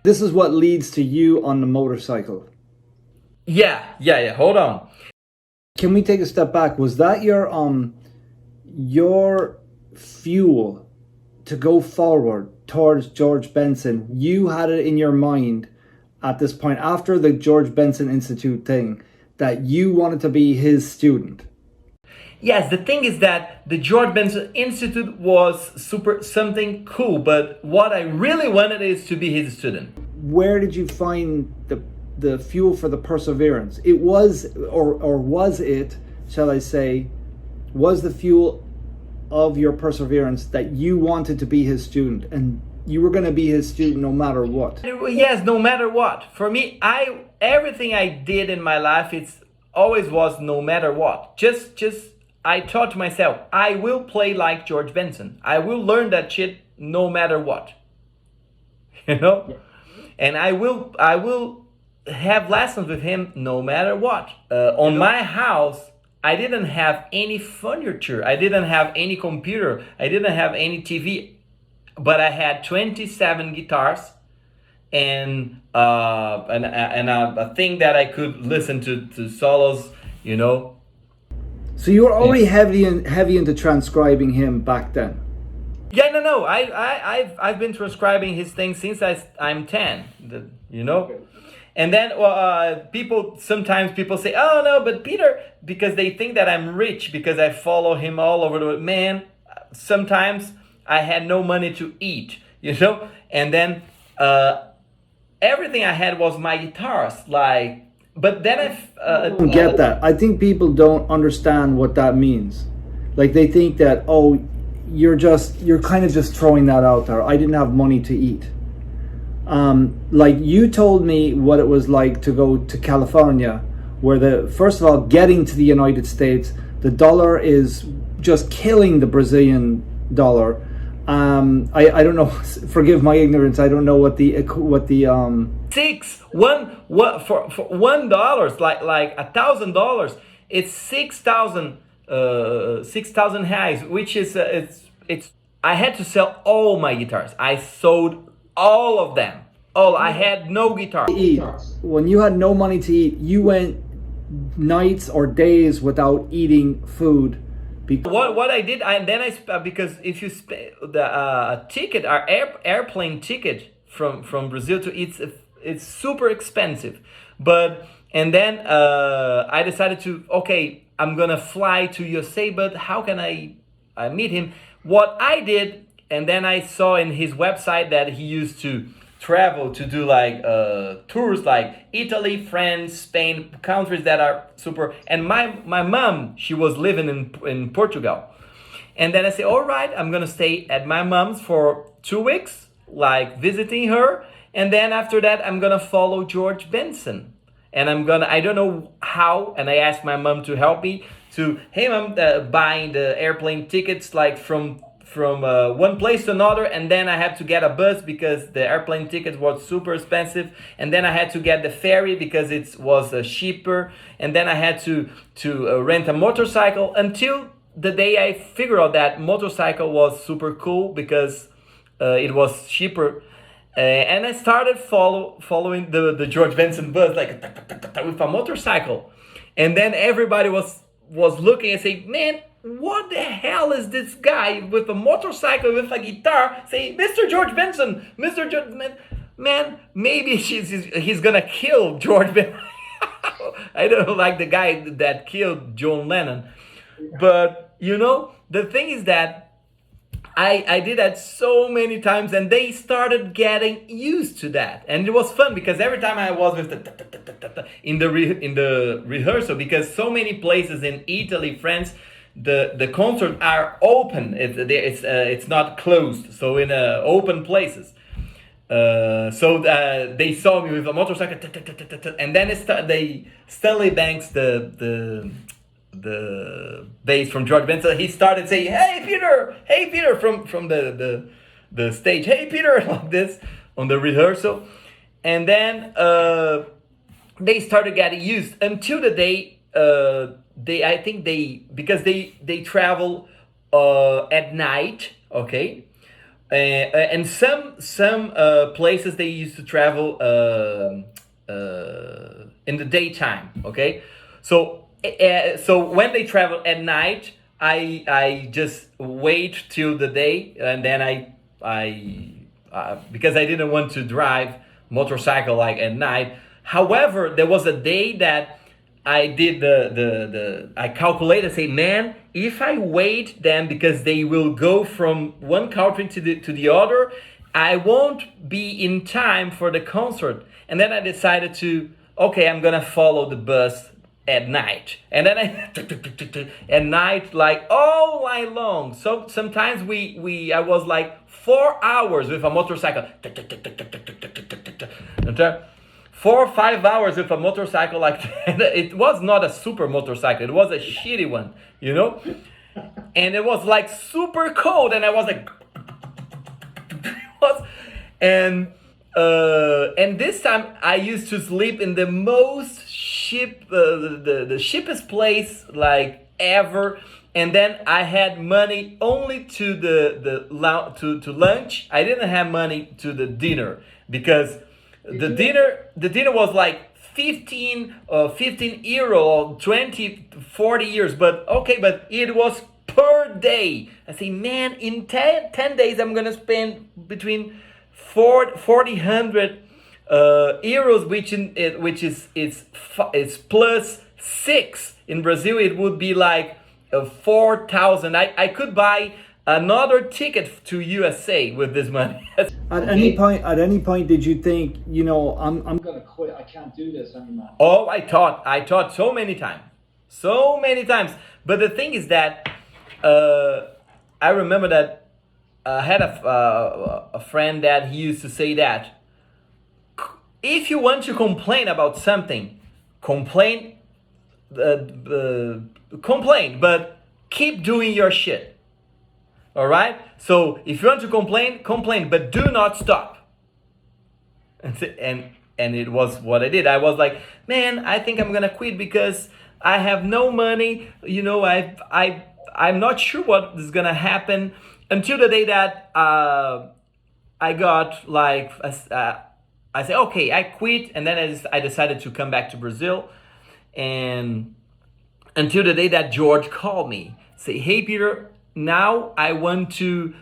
This is what leads to you on the motorcycle. Yeah. Hold on. Can we take a step back? Was that your fuel to go forward towards George Benson? You had it in your mind at this point, after the George Benson Institute thing, that you wanted to be his student. Yes, the thing is that the George Benson Institute was super something cool, but what I really wanted is to be his student. Where did you find the fuel for the perseverance? It was, or was it, shall I say, was the fuel of your perseverance that you wanted to be his student, and you were going to be his student no matter what? Yes, no matter what. For me, everything I did in my life, it's always was no matter what. Just I thought to myself, I will play like George Benson. I will learn that shit no matter what. You know? Yeah. And I will have lessons with him no matter what. On my house, I didn't have any furniture. I didn't have any computer. I didn't have any TV. But I had 27 guitars and a thing that I could listen to solos, you know. So you were already heavy into transcribing him back then. Yeah, no. I've been transcribing his things since I'm 10, you know. And then sometimes people say, oh no, but Peter, because they think that I'm rich because I follow him all over the world. Man, sometimes I had no money to eat, you know. And then everything I had was my guitars, like. But then I don't get that. I think people don't understand what that means. Like they think that, oh, you're kind of just throwing that out there. I didn't have money to eat. Like you told me what it was like to go to California, where first of all, getting to the United States, the dollar is just killing the Brazilian dollar. I don't know. Forgive my ignorance. I don't know what the for $1 like $1,000. It's 6,000 reais, which is it's. I had to sell all my guitars. I sold all of them. I had no guitar. When you had no money to eat, you went nights or days without eating food. What I did, because if you the ticket, our airplane ticket from Brazil to it's super expensive, and then I decided to, okay, I'm gonna fly to USA, but how can I meet him? What I did, and then I saw in his website that he used to travel to do like tours like Italy, France, Spain, countries that are super. And my mom, she was living in Portugal. And then I say, all right, I'm gonna stay at my mom's for 2 weeks, like visiting her. And then after that, I'm gonna follow George Benson. And I don't know how, and I asked my mom to help me to, hey mom, buying the airplane tickets like from one place to another, and then I had to get a bus because the airplane ticket was super expensive, and then I had to get the ferry because it was cheaper, and then I had to rent a motorcycle until the day I figured out that motorcycle was super cool because it was cheaper. And I started following the George Benson bus like with a motorcycle, and then everybody was looking and saying, man, what the hell is this guy with a motorcycle with a guitar? Say, Mr. George Benson, Mr. George, man, maybe he's gonna kill George Benson. I don't know, like the guy that killed John Lennon. But you know, the thing is that I did that so many times, and they started getting used to that, and it was fun because every time I was with in the rehearsal, because so many places in Italy, France, the concerts are open. It's not closed, so in open places. So they saw me with a motorcycle, and then Stanley Banks, the bass from George Benson, he started saying, hey Peter, from the stage, hey Peter, like this on the rehearsal. And then they started getting used until the day because they travel at night, okay, And some places they used to travel in the daytime. Okay, so when they travel at night, I just wait till the day, and then I because I didn't want to drive motorcycle like at night. However, there was a day that I did the I calculated, say, man, if I wait them because they will go from one country to the other, I won't be in time for the concert. And then I decided to, okay, I'm gonna follow the bus at night. And then I at night, like all night long. So sometimes we I was like 4 hours with a motorcycle. 4 or 5 hours with a motorcycle like that. It was not a super motorcycle, it was a shitty one, you know? And it was like super cold, and I was like, was, and this time I used to sleep in the most the cheapest place like ever. And then I had money only to to lunch. I didn't have money to the dinner because the dinner was like 15 euro or 20 40 years, but okay, but it was per day. I say, man, in 10 days I'm gonna spend between 400 euros, which is plus 6. In Brazil it would be like 4,000. I could buy another ticket to USA with this money. At any point, did you think, I'm gonna quit? I can't do this anymore. Oh, I thought so many times. But the thing is that I remember that I had a friend that he used to say that if you want to complain about something, complain, but keep doing your shit. All right. So if you want to complain, but do not stop. And it was what I did. I was like, man, I think I'm gonna quit because I have no money. I'm not sure what is gonna happen until the day that I got like I said, okay, I quit, and then I decided to come back to Brazil, and until the day that George called me, say, hey Peter, now I want to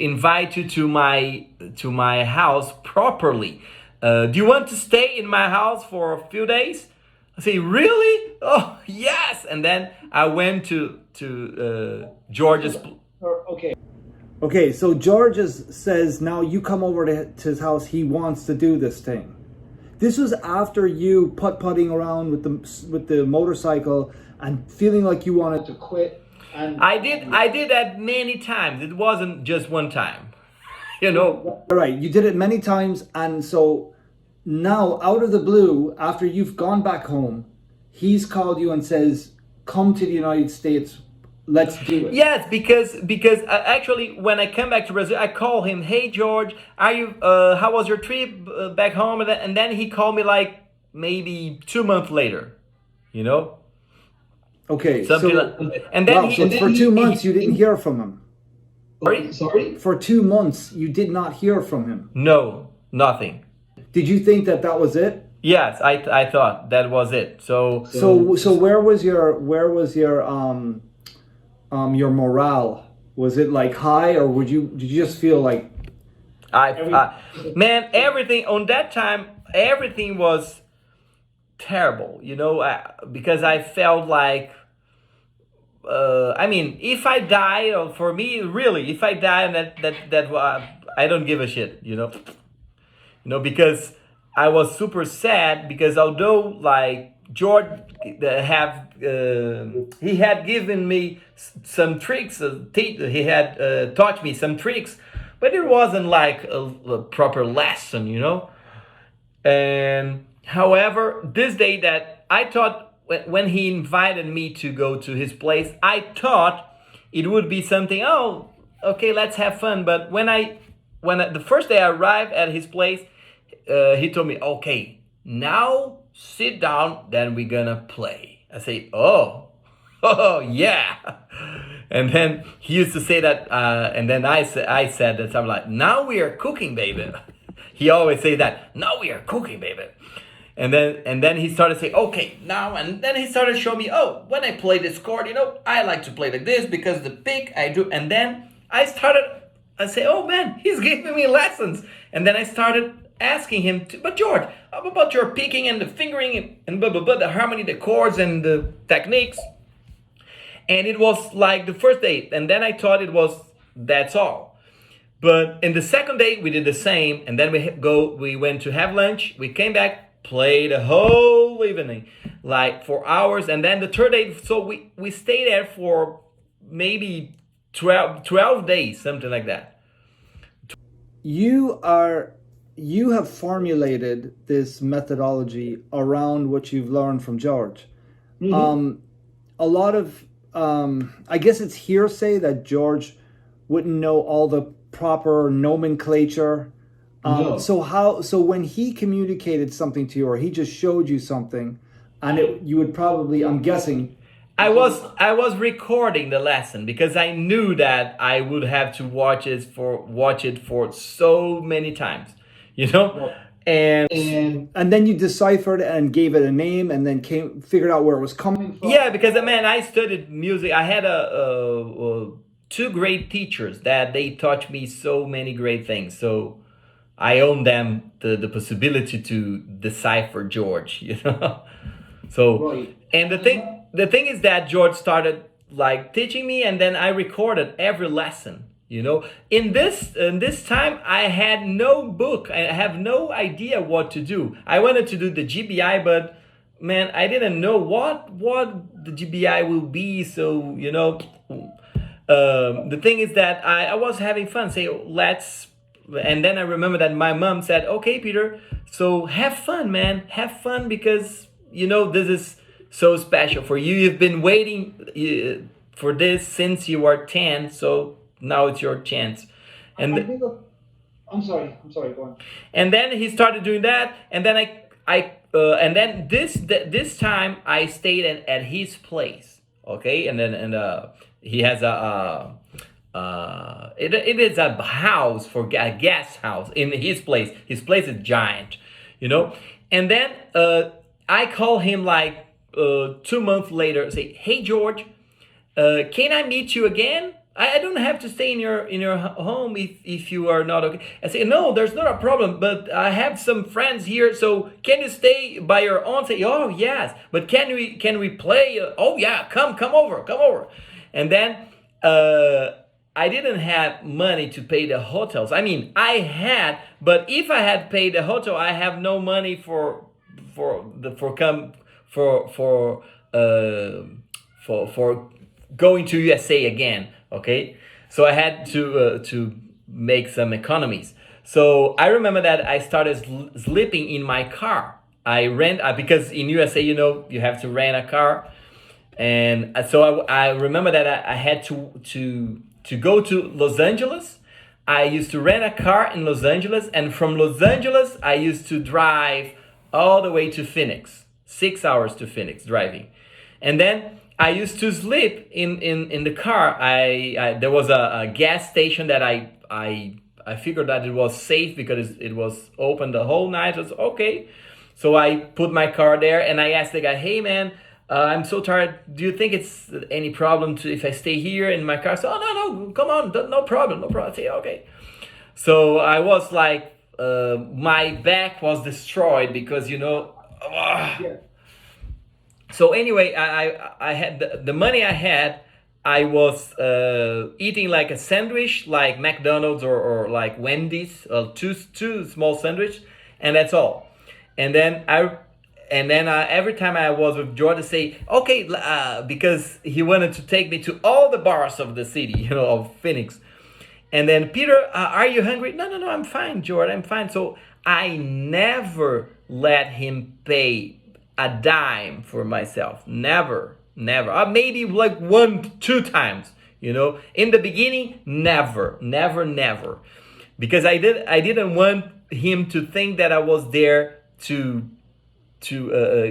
invite you to my house properly. Do you want to stay in my house for a few days? I say, really? Oh yes! And then I went to George's. Okay, so George says now you come over to his house. He wants to do this thing. This was after you putting around with the motorcycle and feeling like you wanted to quit. And I did that many times. It wasn't just one time. All right, you did it many times, and so now out of the blue, after you've gone back home, he's called you and says, "Come to the United States. Let's do it." Yes, because actually when I come back to Brazil, I call him, "Hey George, are you? How was your trip back home?" And then he called me like maybe 2 months later, you know. Okay, Something and then for 2 months you didn't hear from him. Sorry. For 2 months you did not hear from him. No, nothing. Did you think that was it? Yes, I thought that was it. So where was your your morale? Was it like high, or did you just feel like man, everything on that time, everything was terrible, because I felt like I mean, if I die, or for me, really, if I die, that I don't give a shit, because I was super sad, because although like George he had given me some tricks, he had taught me some tricks, but it wasn't like a proper lesson, And however, this day that I thought, when he invited me to go to his place, I thought it would be something, oh, okay, let's have fun. But when the first day I arrived at his place, he told me, okay, now sit down, then we're gonna play. I say, oh, Oh yeah. And then he used to say that, and then I said that, I'm like, now we are cooking, baby. He always say that, now we are cooking, baby. And then he started saying, okay, now, and then he started showing me, oh, when I play this chord, I like to play like this because the pick I do. And then I say, oh man, he's giving me lessons. And then I started asking him, but George, how about your picking and the fingering and blah, blah, blah, the harmony, the chords and the techniques? And it was like the first day. And then I thought that's all. But in the second day, we did the same. And then we went to have lunch. We came back, played the whole evening, like for hours. And then the third day, so we stayed there for maybe 12 days, something like that. You have formulated this methodology around what you've learned from George. Mm-hmm. A lot of, I guess it's hearsay that George wouldn't know all the proper nomenclature. No. So when he communicated something to you, or he just showed you something, and you would probably, I'm guessing, I was recording the lesson because I knew that I would have to watch it for so many times, and then you deciphered and gave it a name, and then figured out where it was coming from. yeah, because man, I studied music. I had two great teachers that they taught me so many great things. So I owe them the possibility to decipher George, So, Right. and the thing is that George started like teaching me, and then I recorded every lesson. In this time, I had no book. I have no idea what to do. I wanted to do the GBI, but man, I didn't know what the GBI will be. So the thing is that I was having fun. Say let's. And then I remember that my mom said, okay, Peter, so have fun, man. Have fun because, this is so special for you. You've been waiting for this since you were 10. So now it's your chance. And I'm sorry, go on. And then he started doing that. And then and then this time I stayed at his place. Okay. And then, he has it is a house a guest house in his place. His place is giant, And then I call him like 2 months later. Say, hey George, can I meet you again? I don't have to stay in your home if you are not okay. I say, no, there's not a problem, but I have some friends here, so can you stay by your own? Say, oh yes, but can we play? Oh yeah, come over. And then I didn't have money to pay the hotels. I mean, I had, but if I had paid the hotel, I have no money for going to USA again. Okay, so I had to make some economies. So I remember that I started sleeping in my car. I rent because in USA, you have to rent a car, and so I remember that I had to go to Los Angeles. I used to rent a car in Los Angeles, and from Los Angeles, I used to drive all the way to Phoenix, 6 hours to Phoenix driving, and then I used to sleep in the car. There was a gas station that I figured that it was safe because it was open the whole night. It was okay. So I put my car there and I asked the guy, hey man, I'm so tired. Do you think it's any problem if I stay here in my car? So, oh, no, come on. No problem. I say, okay. So I was like, my back was destroyed because, yeah. So anyway, I had the money I had. I was eating like a sandwich, like McDonald's or like Wendy's, two small sandwich, and that's all. And then every time I was with George, I say, okay, because he wanted to take me to all the bars of the city, of Phoenix. And then, Peter, are you hungry? No, I'm fine, George, I'm fine. So I never let him pay a dime for myself. Never. Maybe like 1-2 times, in the beginning, never. Because I didn't want him to think that I was there to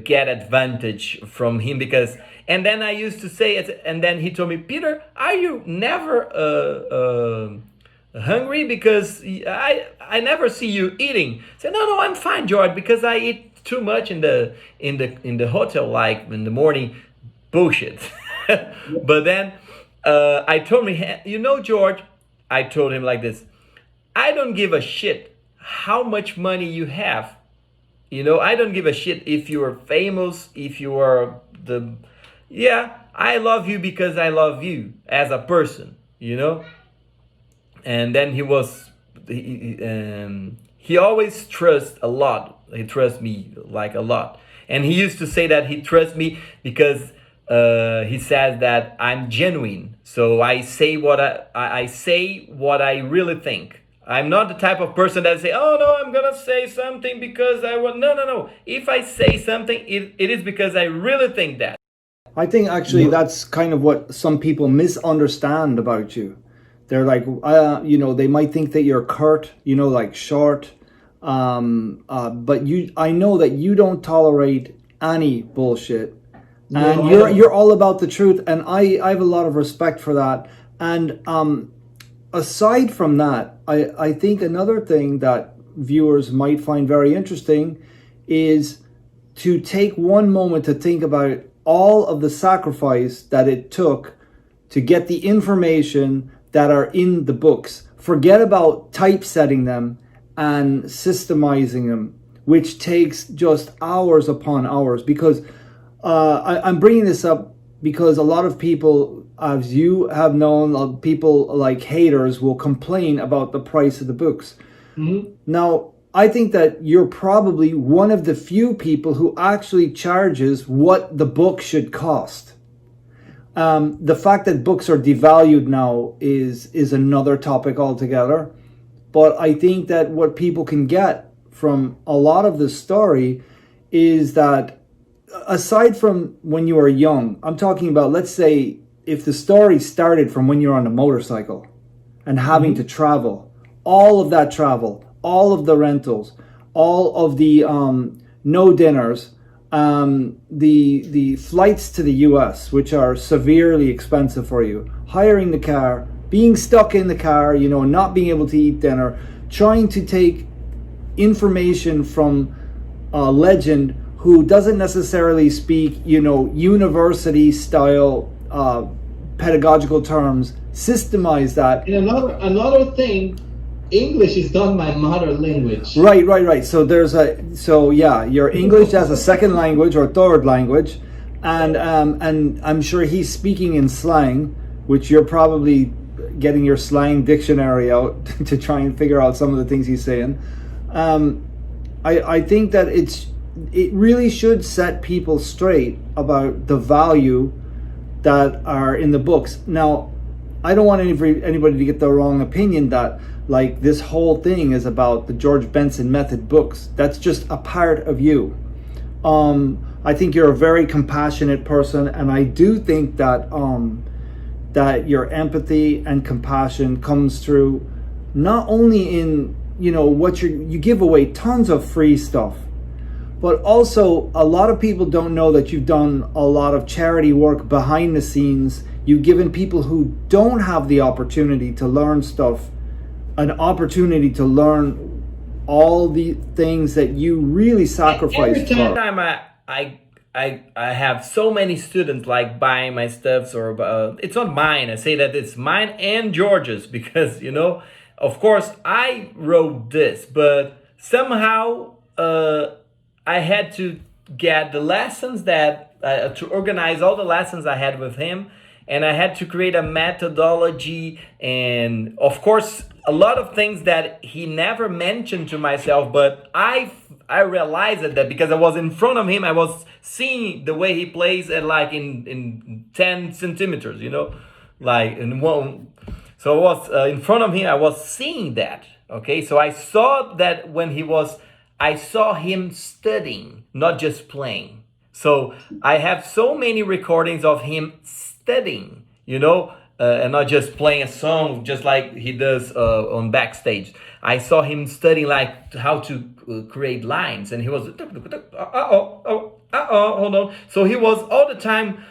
get advantage from him because. And then I used to say it, and then he told me, Peter, are you never hungry? Because I never see you eating. I said, no, I'm fine, George, because I eat too much in the hotel, like in the morning. Bullshit. But then I told him, George, I told him like this: I don't give a shit how much money you have. I don't give a shit if you are famous, if you are I love you because I love you as a person. And then he always trusts a lot. He trusts me like a lot. And he used to say that he trusts me because he says that I'm genuine. So I say what I really think. I'm not the type of person that say, oh no, I'm gonna say something because I want. No. If I say something, it is because I really think that. I think actually that's kind of what some people misunderstand about you. They're like, they might think that you're curt, like short. But I know that you don't tolerate any bullshit, and you're all about the truth. And I have a lot of respect for that. And aside from that, I think another thing that viewers might find very interesting is to take one moment to think about all of the sacrifice that it took to get the information that are in the books. Forget about typesetting them and systemizing them, which takes just hours upon hours. Because I'm bringing this up because a lot of people, as you have known, people like haters will complain about the price of the books. Mm-hmm. Now, I think that you're probably one of the few people who actually charges what the book should cost. The fact that books are devalued now is another topic altogether. But I think that what people can get from a lot of the story is that aside from when you were young, I'm talking about, let's say, if the story started from when you're on a motorcycle and having to travel, all of that travel, all of the rentals, all of the no dinners, the flights to the US, which are severely expensive for you, hiring the car, being stuck in the car, not being able to eat dinner, trying to take information from a legend who doesn't necessarily speak, university style pedagogical terms, systemize that. And another thing, English is not my mother language. Right. So your English as a second language or third language, and I'm sure he's speaking in slang, which you're probably getting your slang dictionary out to try and figure out some of the things he's saying. I think that it really should set people straight about the value that are in the books. Now, I don't want anybody to get the wrong opinion that like this whole thing is about the George Benson Method books. That's just a part of you. I think you're a very compassionate person, and I do think that that your empathy and compassion comes through not only in what you give away tons of free stuff, but also a lot of people don't know that you've done a lot of charity work behind the scenes. You've given people who don't have the opportunity to learn stuff an opportunity to learn all the things that you really sacrificed for. Every time I have so many students like buying my stuffs, or it's not mine. I say that it's mine and George's because of course I wrote this, but somehow I had to get the lessons that to organize all the lessons I had with him, and I had to create a methodology, and of course a lot of things that he never mentioned to myself, but I realized that because I was in front of him, I was seeing the way he plays at like in 10 centimeters, like in one. So I was in front of him, I was seeing that. Okay, so I saw that I saw him studying, not just playing. So I have so many recordings of him studying, and not just playing a song just like he does on backstage. I saw him studying like how to create lines, and he was hold on. So he was all the time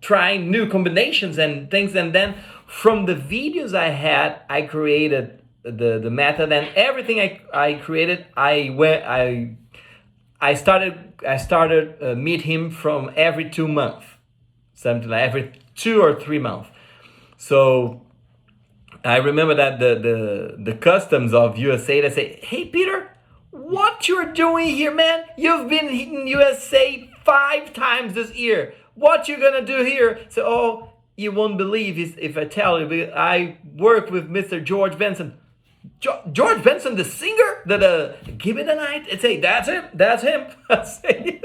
trying new combinations and things, and then from the videos I had, I created the method, and everything I created, I started meet him from every 2 months, something like every 2 or 3 months. So I remember that the customs of USA, they say, "Hey Peter, what you're doing here, man? You've been in USA 5 times this year. What you gonna do here?" So, "Oh, you won't believe if I tell you, but I work with Mr. George Benson." George Benson, the singer, Give It a Night. I say, "That's him. That's him." I say,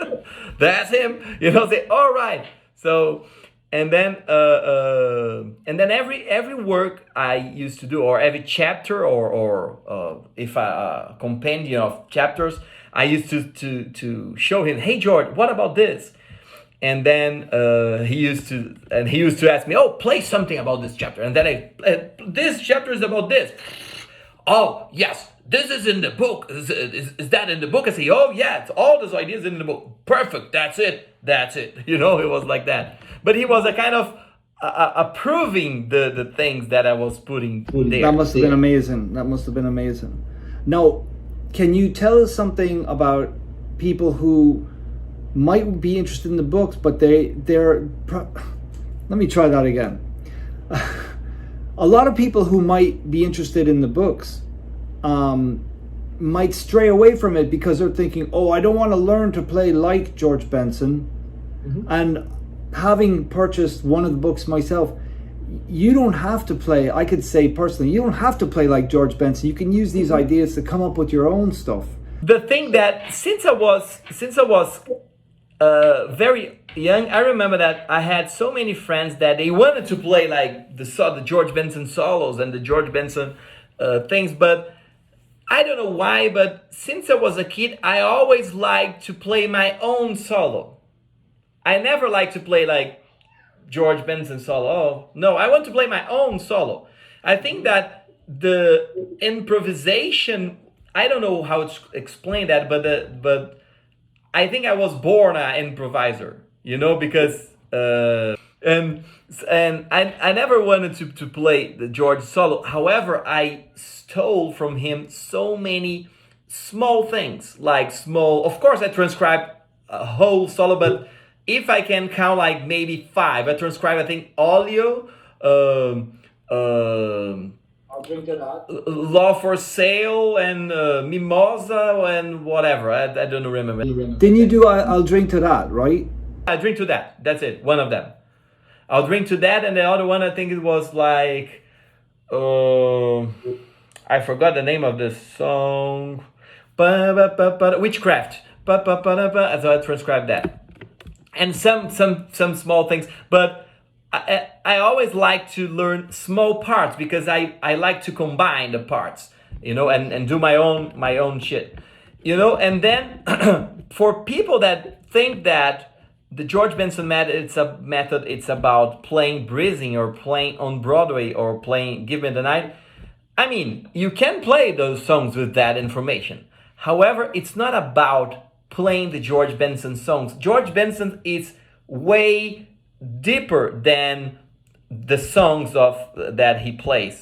"That's him." You know, say, "All right." So, and then every work I used to do, or every chapter, or if a compendium of chapters, I used to show him, "Hey George, what about this?" And then he used to ask me, "Oh, play something about this chapter." And then this chapter is about this. "Oh, yes, this is in the book. Is that in the book?" I say, "Oh, yeah, it's all those ideas in the book. Perfect, that's it. You know, it was like that. But he was a kind of approving the things that I was putting there. That must have been amazing. That must have been amazing. Now, can you tell us something about people who might be interested in the books, but let me try that again. A lot of people who might be interested in the books might stray away from it because they're thinking, "Oh, I don't want to learn to play like George Benson." Mm-hmm. And having purchased one of the books myself, you don't have to play, I could say personally, you don't have to play like George Benson. You can use these ideas to come up with your own stuff. The thing that since I was very young, I remember that I had so many friends that they wanted to play like the George Benson solos and the George Benson things, but I don't know why, but since I was a kid, I always liked to play my own solo. I never liked to play like George Benson solo. Oh, no, I want to play my own solo. I think that the improvisation, I don't know how to explain that, but I think I was born an improviser, you know, because and I never wanted to play the George solo. However, I stole from him so many small things, of course I transcribed a whole solo, but if I can count like maybe 5, I transcribed, I think, Olio, I'll drink to that. Law for Sale, and Mimosa, and whatever. I don't remember. Didn't you do I'll Drink to That, right? I Drink to That. That's it. One of them. I'll Drink to That, and the other one, I think it was like, I forgot the name of this song. Witchcraft. So I transcribed that. And some small things, but I always like to learn small parts because I like to combine the parts, you know, and do my own shit, you know. And then for people that think that the George Benson method, it's about playing breathing or playing on Broadway or playing Give Me the Night. I mean, you can play those songs with that information. However, it's not about playing the George Benson songs. George Benson is way deeper than the songs that he plays.